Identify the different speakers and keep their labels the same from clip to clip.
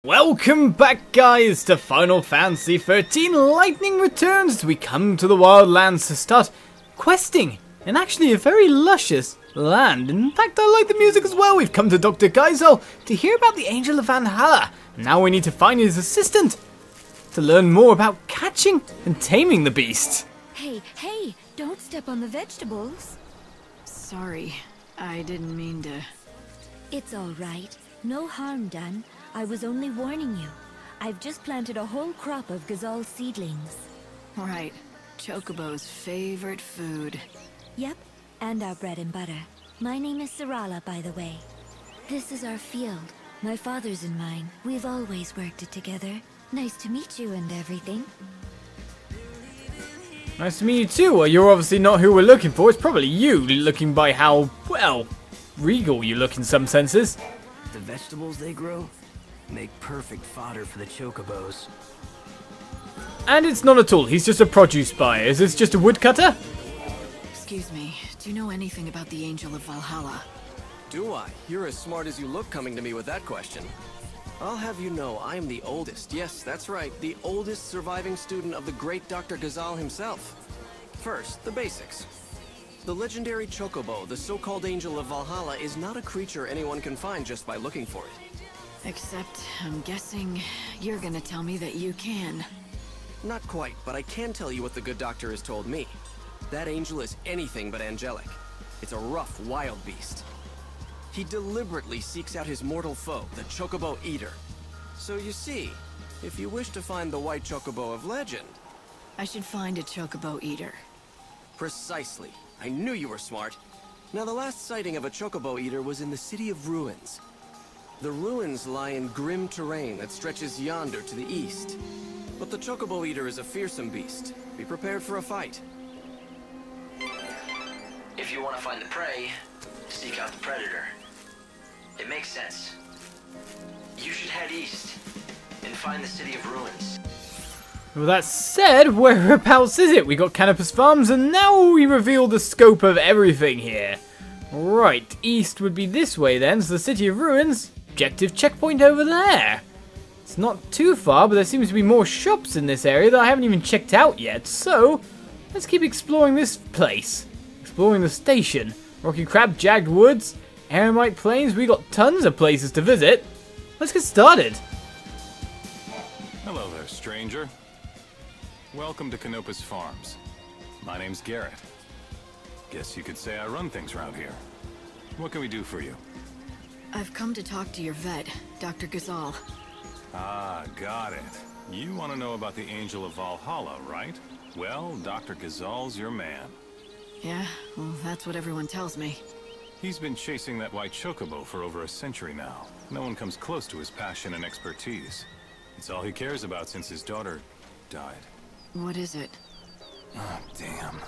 Speaker 1: Welcome back, guys, to Final Fantasy XIII Lightning Returns as we come to the Wildlands to start questing in actually a very luscious land. In fact, I like the music as well. We've come to Dr. Geisel to hear about the Angel of Valhalla. Now we need to find his assistant to learn more about catching and taming the beast.
Speaker 2: Hey, don't step on the vegetables.
Speaker 3: Sorry, I didn't mean to...
Speaker 2: It's all right. No harm done. I was only warning you. I've just planted a whole crop of Gazal seedlings.
Speaker 3: Right. Chocobo's favorite food.
Speaker 2: Yep, and our bread and butter. My name is Sarala, by the way. This is our field. My father's and mine. We've always worked it together. Nice to meet you and everything.
Speaker 1: Nice to meet you too. Well, you're obviously not who we're looking for. It's probably you, looking by how, well, regal you look in some senses.
Speaker 4: The vegetables they grow make perfect fodder for the chocobos.
Speaker 1: And it's not at all. He's just a produce buyer. Is this just a woodcutter?
Speaker 3: Excuse me, do you know anything about the Angel of Valhalla?
Speaker 5: Do I? You're as smart as you look coming to me with that question. I'll have you know I am the oldest, yes, that's right, the oldest surviving student of the great Dr. Geisel himself. First, the basics. The legendary Chocobo, the so-called Angel of Valhalla, is not a creature anyone can find just by looking for it.
Speaker 3: Except, I'm guessing you're gonna tell me that you can.
Speaker 5: Not quite, but I can tell you what the good doctor has told me. That angel is anything but angelic. It's a rough, wild beast. He deliberately seeks out his mortal foe, the Chocobo Eater. So you see, if you wish to find the white Chocobo of legend...
Speaker 3: I should find a Chocobo Eater.
Speaker 5: Precisely. I knew you were smart. Now, the last sighting of a Chocobo Eater was in the City of Ruins. The ruins lie in grim terrain that stretches yonder to the east. But the Chocobo Eater is a fearsome beast. Be prepared for a fight.
Speaker 6: If you want to find the prey, seek out the predator. It makes sense. You should head east and find the City of Ruins.
Speaker 1: Well, that said, whereabouts is it? We got Canopus Farms, and now we reveal the scope of everything here. Right, east would be this way then, so the City of Ruins, objective checkpoint over there. It's not too far, but there seems to be more shops in this area that I haven't even checked out yet, so let's keep exploring this place. Exploring the station. Rocky Crab, Jagged Woods, Eremite Plains, we got tons of places to visit. Let's get started.
Speaker 7: Hello there, stranger. Welcome to Canopus Farms. My name's Garrett. Guess you could say I run things around here. What can we do for you?
Speaker 3: I've come to talk to your vet, Dr. Geisel.
Speaker 7: Ah, got it. You want to know about the Angel of Valhalla, right? Well, Dr. Geisel's your man.
Speaker 3: Yeah, well, that's what everyone tells me.
Speaker 7: He's been chasing that white chocobo for over a century now. No one comes close to his passion and expertise. It's all he cares about since his daughter died.
Speaker 3: What is it?
Speaker 7: Oh, damn.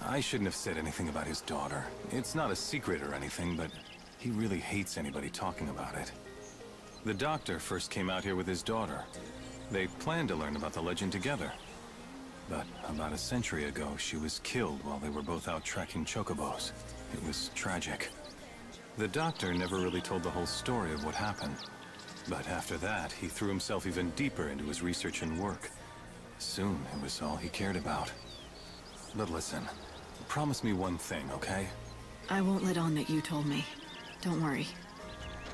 Speaker 7: I shouldn't have said anything about his daughter. It's not a secret or anything, but he really hates anybody talking about it. The doctor first came out here with his daughter. They planned to learn about the legend together. But about a century ago, she was killed while they were both out tracking chocobos. It was tragic. The doctor never really told the whole story of what happened. But after that, he threw himself even deeper into his research and work. Soon, it was all he cared about. But listen, promise me one thing, okay?
Speaker 3: I won't let on that you told me. Don't worry.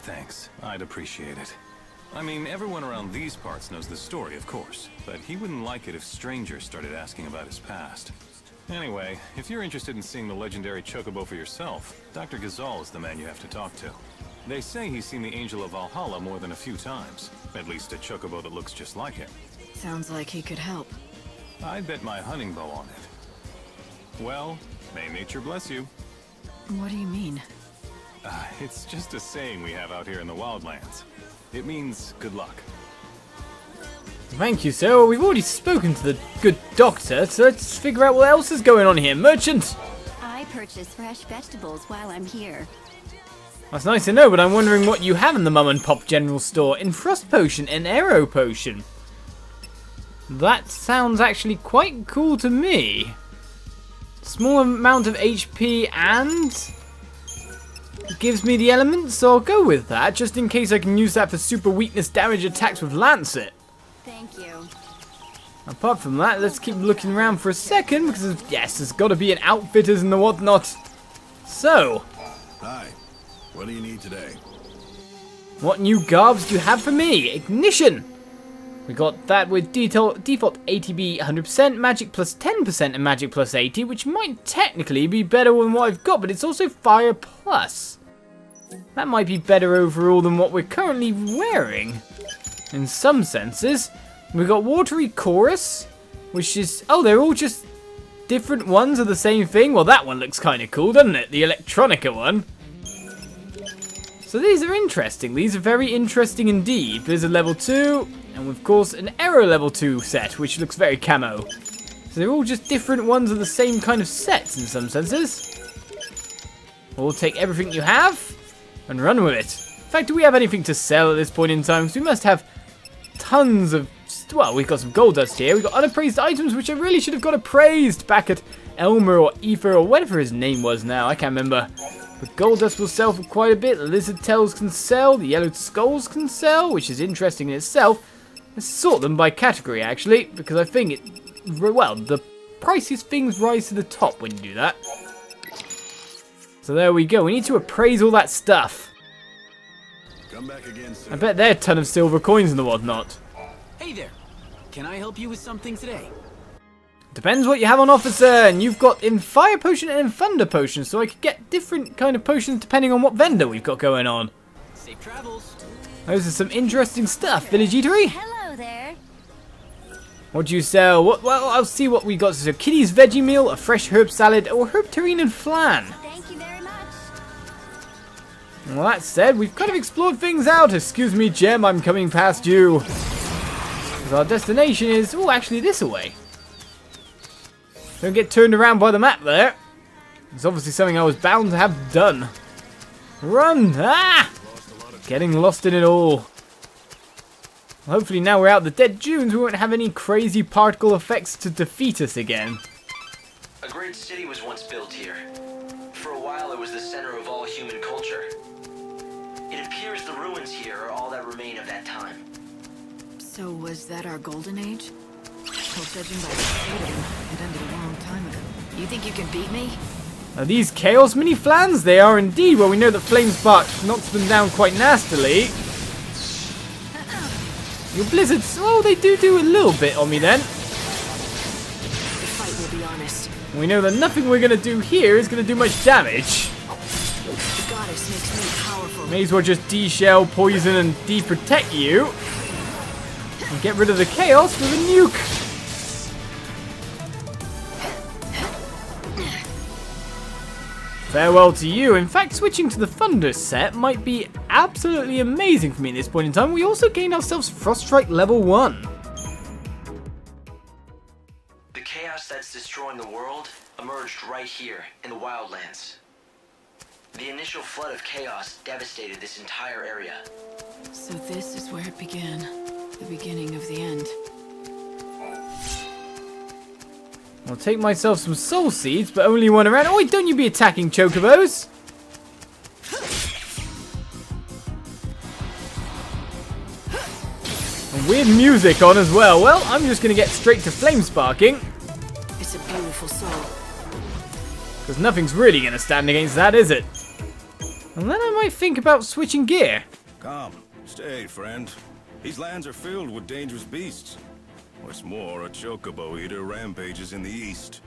Speaker 7: Thanks, I'd appreciate it. I mean, everyone around these parts knows the story, of course, but he wouldn't like it if strangers started asking about his past. Anyway, if you're interested in seeing the legendary Chocobo for yourself, Dr. Geisel is the man you have to talk to. They say he's seen the Angel of Valhalla more than a few times, at least a Chocobo that looks just like him.
Speaker 3: Sounds like he could help.
Speaker 7: I'd bet my hunting bow on it. Well, may nature bless you.
Speaker 3: What do you mean?
Speaker 7: It's just a saying we have out here in the Wildlands. It means good luck.
Speaker 1: Thank you, sir. Well, we've already spoken to the good doctor, so let's figure out what else is going on here. Merchant!
Speaker 8: I purchase fresh vegetables while I'm here.
Speaker 1: That's nice to know, but I'm wondering what you have in the mum and pop general store. In Frost Potion and Arrow Potion. That sounds actually quite cool to me. Small amount of HP and It gives me the elements, so I'll go with that, just in case I can use that for super weakness damage attacks with Lancet.
Speaker 8: Thank you.
Speaker 1: Apart from that, let's keep looking around for a second, because yes, there's got to be an outfitters and the whatnot. So,
Speaker 9: Hi. What do you need today?
Speaker 1: what new garbs do you have for me? Ignition! We got that with default ATB 100%, magic plus 10% and magic plus 80, which might technically be better than what I've got, but it's also fire plus. That might be better overall than what we're currently wearing. In some senses. We got watery chorus, which is, oh, they're all just different ones of the same thing. Well, that one looks kind of cool, doesn't it? The electronica one. So these are interesting. These are very interesting indeed. There's a level 2, and of course an arrow level 2 set, which looks very camo. So they're all just different ones of the same kind of sets in some senses. We'll take everything you have and run with it. In fact, do we have anything to sell at this point in time? Because we must have tons of, well, we've got some gold dust here. We've got unappraised items, which I really should have got appraised back at Elmer or Aether or whatever his name was now. I can't remember. But gold dust will sell for quite a bit. Lizard tails can sell. The yellow skulls can sell, which is interesting in itself. Let's sort them by category, actually, because I think it, well, the priciest things rise to the top when you do that. So there we go. We need to appraise all that stuff.
Speaker 9: Come back again soon.
Speaker 1: I bet there are a ton of silver coins and the whatnot.
Speaker 4: Hey there. Can I help you with something today?
Speaker 1: Depends what you have on, officer, and you've got in fire potion and in thunder potion, so I could get different kind of potions depending on what vendor we've got going on.
Speaker 4: Safe travels.
Speaker 1: Those are some interesting stuff, Village Eatery.
Speaker 2: Hello there.
Speaker 1: What do you sell? What? Well, I'll see what we got. So Kitty's veggie meal, a fresh herb salad, or herb terrine and flan.
Speaker 2: Thank you very much.
Speaker 1: Well, that said, we've kind of explored things out. Excuse me, Gem, I'm coming past you. 'Cause our destination is, oh, actually this away. Don't get turned around by the map there. It's obviously something I was bound to have done. Run! Ah! Getting lost in it all. Well, hopefully now we're out the dead dunes, we won't have any crazy particle effects to defeat us again.
Speaker 6: A great city was once built here. For a while it was the center of all human culture. It appears the ruins here are all that remain of that time.
Speaker 3: So was that our golden age? Well, judging by the state of them, it ended a long time ago. You think you can beat me?
Speaker 1: Are these Chaos Mini Flans? They are indeed. Well, we know that Flamespark knocks them down quite nastily. Your blizzards, oh, they do a little bit on me then.
Speaker 3: The fight will be honest.
Speaker 1: We know that nothing we're going to do here is going to do much damage.
Speaker 3: The goddess makes me powerful.
Speaker 1: May as well just de-shell, poison, and de-protect you. And get rid of the chaos with a nuke. Farewell to you. In fact, switching to the Thunder set might be absolutely amazing for me at this point in time. We also gained ourselves Froststrike level 1.
Speaker 6: The chaos that's destroying the world emerged right here in the Wildlands. The initial flood of chaos devastated this entire area.
Speaker 3: So this is where it began. The beginning of the end.
Speaker 1: I'll take myself some soul seeds, but only one around. Oh, don't you be attacking chocobos! And weird music on as well. Well, I'm just going to get straight to flame sparking.
Speaker 3: It's a beautiful soul.
Speaker 1: Because nothing's really going to stand against that, is it? And then I might think about switching gear.
Speaker 9: Come, stay, friend. These lands are filled with dangerous beasts. What's more, a Chocobo eater rampages in the east.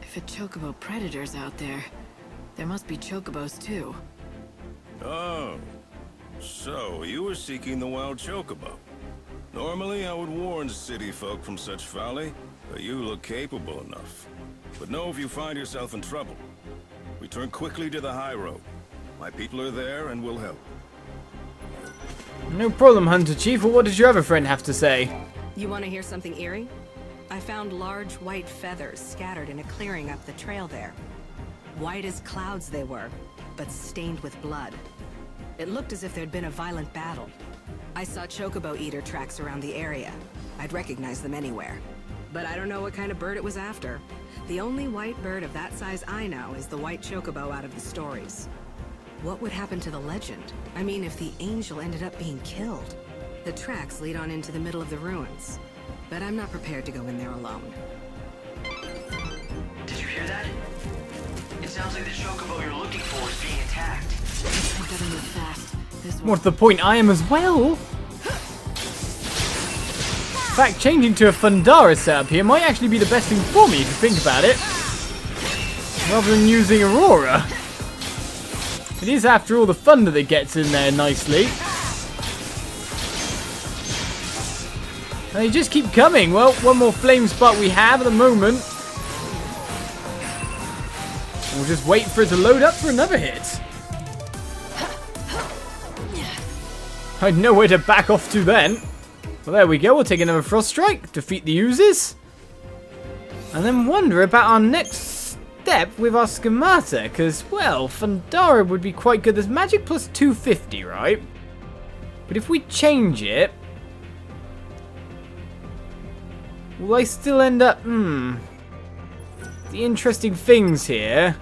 Speaker 3: If a Chocobo predator's out there, there must be Chocobos too.
Speaker 9: Oh, so you were seeking the wild Chocobo. Normally, I would warn city folk from such folly, but you look capable enough. But know if you find yourself in trouble, return quickly to the high road. My people are there and will help.
Speaker 1: No problem, Hunter Chief. Well, what did your other friend have to say?
Speaker 10: You want to hear something eerie? I found large white feathers scattered in a clearing up the trail there. White as clouds they were, but stained with blood. It looked as if there'd been a violent battle. I saw Chocobo eater tracks around the area. I'd recognize them anywhere. But I don't know what kind of bird it was after. The only white bird of that size I know is the white Chocobo out of the stories. What would happen to the legend? I mean, if the angel ended up being killed. The tracks lead on into the middle of the ruins. But I'm not prepared to go in there alone.
Speaker 6: Did you hear that? It sounds like the Chocobo you're looking for is being attacked.
Speaker 3: I gotta move fast. This
Speaker 1: What's the point? I am as well. In fact, changing to a Fundara setup here might actually be the best thing for me if you think about it. Rather than using Aurora. It is, after all, the thunder that gets in there nicely. And they just keep coming. Well, one more flame spot we have at the moment. We'll just wait for it to load up for another hit. I had nowhere to back off to then. Well, there we go. We'll take another Frost Strike, defeat the oozes, and then wonder about our next step with our schemata. Because, well, Fundara would be quite good. There's magic plus 250, right? But if we change it, will I still end up... The interesting things here.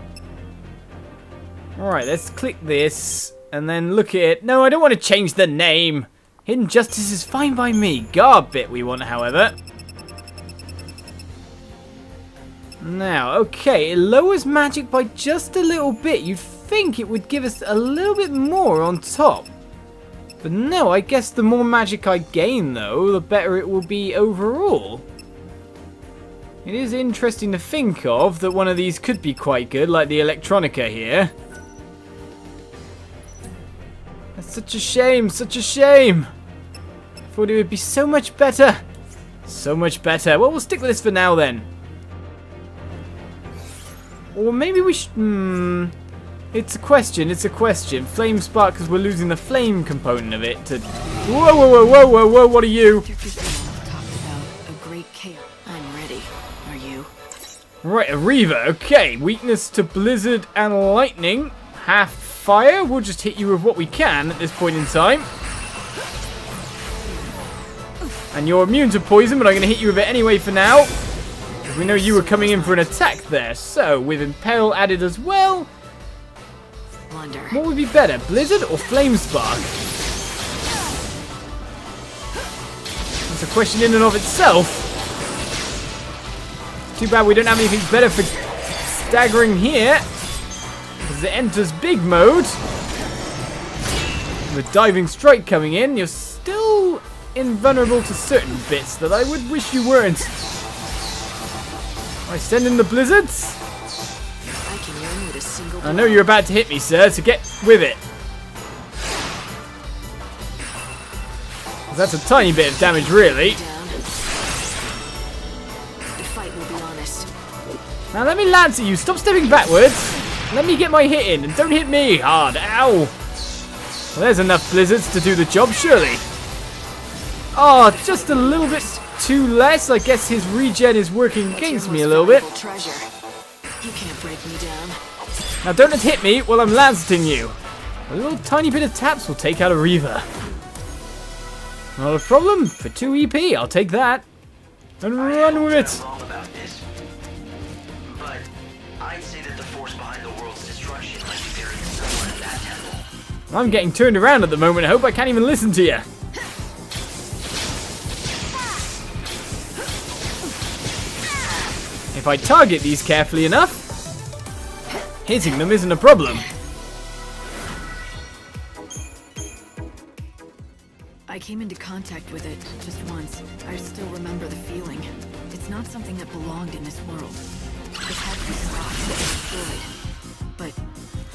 Speaker 1: Alright, let's click this and then look at it. No, I don't want to change the name. Hidden Justice is fine by me. Guard bit we want, however. Now, okay, it lowers magic by just a little bit. You'd think it would give us a little bit more on top. But no, I guess the more magic I gain, though, the better it will be overall. It is interesting to think of that one of these could be quite good, like the Electronica here. That's such a shame, such a shame. Thought it would be so much better. So much better. Well, we'll stick with this for now then. Or maybe we should... It's a question, it's a question. Flame Spark, because we're losing the flame component of it to... Whoa, whoa, whoa, whoa, whoa, whoa, what are you? Right, a Reaver. Okay, weakness to blizzard and lightning. Half fire. We'll just hit you with what we can at this point in time. And you're immune to poison, but I'm going to hit you with it anyway for now. Because we know you were coming in for an attack there. So, with Impale added as well. What would be better, Blizzard or Flame Spark? That's a question in and of itself. Too bad we don't have anything better for staggering here. As it enters big mode. With Diving Strike coming in, you're still invulnerable to certain bits that I would wish you weren't. I send in the blizzards. I know you're about to hit me, sir, so get with it. That's a tiny bit of damage, really. Now let me lance at you. Stop stepping backwards. Let me get my hit in, and don't hit me hard. Ow. Well, there's enough blizzards to do the job, surely. Oh, just a little bit too less. I guess his regen is working against me a little bit.
Speaker 3: You can't break me down.
Speaker 1: Now don't hit me while I'm lancing you. A little tiny bit of taps will take out a Reaver. Not a problem. For 2 EP, I'll take that. And run with it.
Speaker 6: But I'd say that the force behind the world's destruction might be buried somewhere in that temple.
Speaker 1: I'm getting turned around at the moment. I hope I can't even listen to you. If I target these carefully enough, hitting them isn't a problem.
Speaker 3: I came into contact with it just once. I still remember the feeling. It's not something that belonged in this world. It had to be stopped and destroyed. But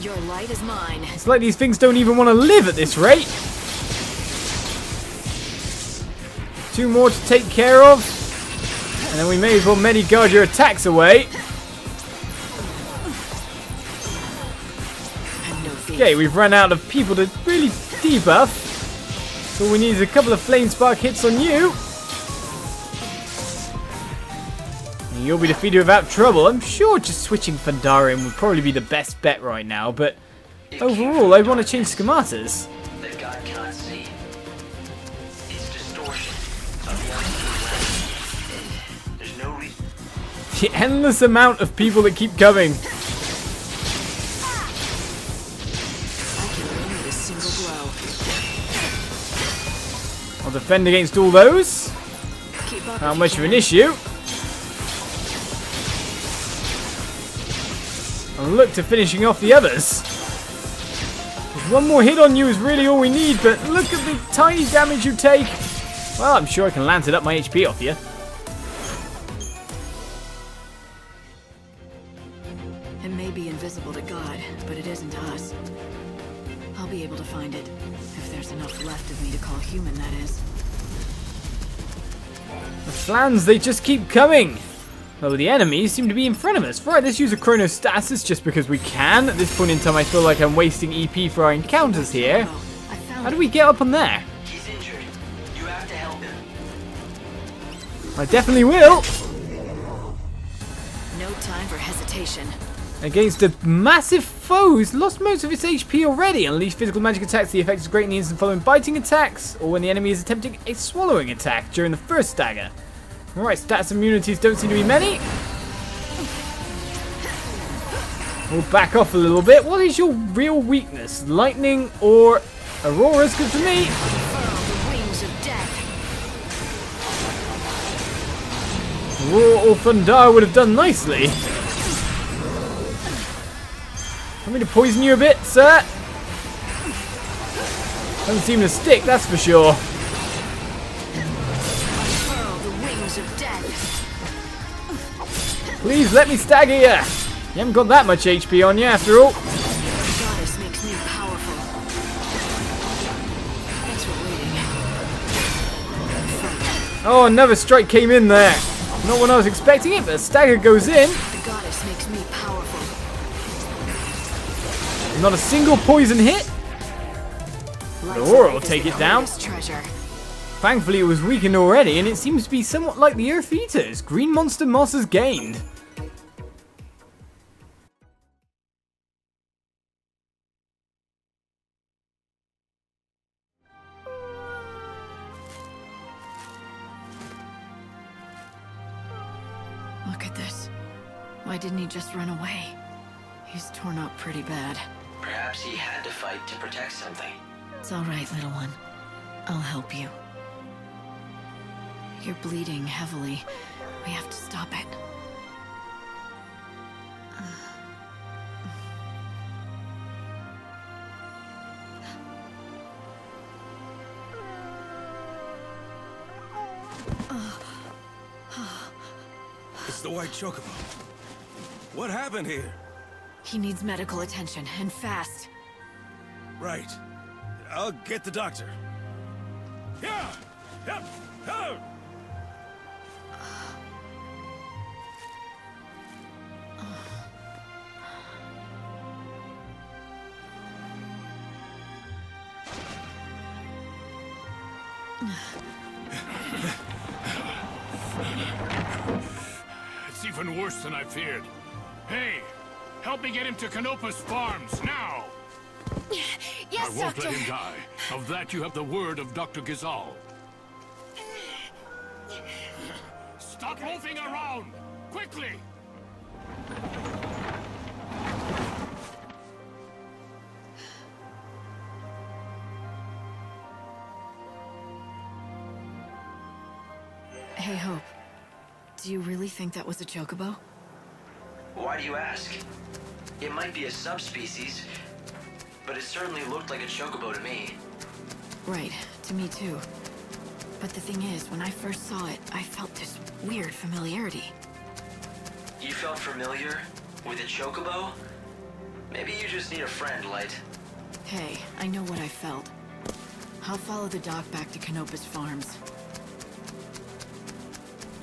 Speaker 3: your light is mine.
Speaker 1: It's like these things don't even want to live at this rate. 2 more to take care of. And then we may as well Medi-Guard your attacks away. Okay, we've run out of people to really debuff. So we need a couple of Flame Spark hits on you. And you'll be defeated without trouble. I'm sure just switching Fundara would probably be the best bet right now. But overall, I want to change schematas.
Speaker 6: That God cannot see. It's distortion of the There's no reason.
Speaker 1: The endless amount of people that keep coming. defend against all those. Not much of an issue. And look to finishing off the others. Just one more hit on you is really all we need, but look at the tiny damage you take. Well, I'm sure I can lance it up my HP off you.
Speaker 3: It may be invisible to God, but it isn't to us. I'll be able to find it. If there's enough left of me to call human, that is.
Speaker 1: The flans, they just keep coming. Though the enemies seem to be in front of us. Right, let's use a chronostasis just because we can. At this point in time, I feel like I'm wasting EP for our encounters here. How do we get up on there?
Speaker 6: He's injured. You have to help him.
Speaker 1: I definitely will.
Speaker 3: No time for hesitation.
Speaker 1: Against a massive foe who's lost most of its HP already. Unleash physical magic attacks. The effect is great in the instant following biting attacks, or when the enemy is attempting a swallowing attack during the first stagger. Alright, stats immunities don't seem to be many. We'll back off a little bit. What is your real weakness? Lightning or Aurora's good for me. Aurora or Thunder would have done nicely. Want me to poison you a bit, sir? Doesn't seem to stick, that's for sure. Please let me stagger you. You haven't got that much HP on you after all.
Speaker 3: Goddess makes me powerful. Thanks for waiting.
Speaker 1: Oh, another strike came in there. Not when I was expecting it, but a stagger goes in.
Speaker 3: The goddess makes me powerful.
Speaker 1: Not a single poison hit. But Aurora will take it down. Thankfully it was weakened already, and it seems to be somewhat like the Earth Eaters. Green Monster Moss has gained.
Speaker 3: Look at this. Why didn't he just run away? He's torn up pretty bad.
Speaker 6: Perhaps he had to fight to protect something.
Speaker 3: It's all right, little one. I'll help you. You're bleeding heavily. We have to stop it.
Speaker 9: It's the white Chocobo. What happened here?
Speaker 3: He needs medical attention, and fast.
Speaker 9: Right. I'll get the doctor. Yeah! Yep! Oh!
Speaker 11: It's even worse than I feared. Hey, help me get him to Canopus Farms, now!
Speaker 8: Yes,
Speaker 11: I won't
Speaker 8: Doctor.
Speaker 11: let him die. Of that you have the word of Dr. Gazal. Stop moving around! Quickly!
Speaker 3: Hey, Hope. Do you really think that was a Chocobo?
Speaker 6: Why do you ask? It might be a subspecies, but it certainly looked like a chocobo to me.
Speaker 3: Right, to me too. But the thing is, when I first saw it, I felt this weird familiarity.
Speaker 6: You felt familiar with a chocobo? Maybe you just need a friend, Light.
Speaker 3: Hey, I know what I felt. I'll follow the doc back to Canopus Farms.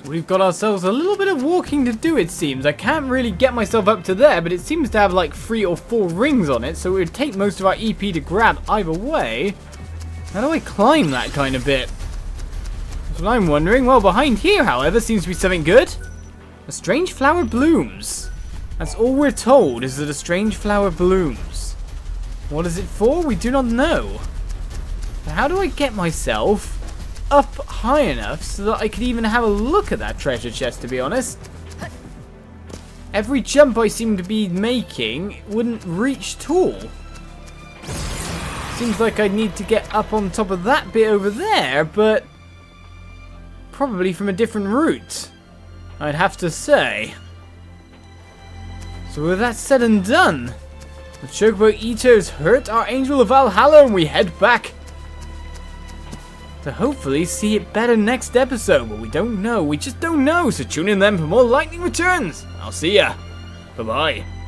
Speaker 1: We've got ourselves a little bit of walking to do, it seems. I can't really get myself up to there, but it seems to have like 3 or 4 rings on it, so it would take most of our EP to grab either way. How do I climb that kind of bit? That's what I'm wondering. Well, behind here, however, seems to be something good. A strange flower blooms. That's all we're told, is that a strange flower blooms. What is it for? We do not know. But how do I get myself up high enough so that I could even have a look at that treasure chest, to be honest? Every jump I seem to be making wouldn't reach tall. Seems like I need to get up on top of that bit over there, but probably from a different route, I'd have to say. So with that said and done, the Chocobo Eaters hurt our Angel of Valhalla and we head back to hopefully see it better next episode, but we don't know, we just don't know, so tune in then for more lightning returns. I'll see ya. Bye-bye.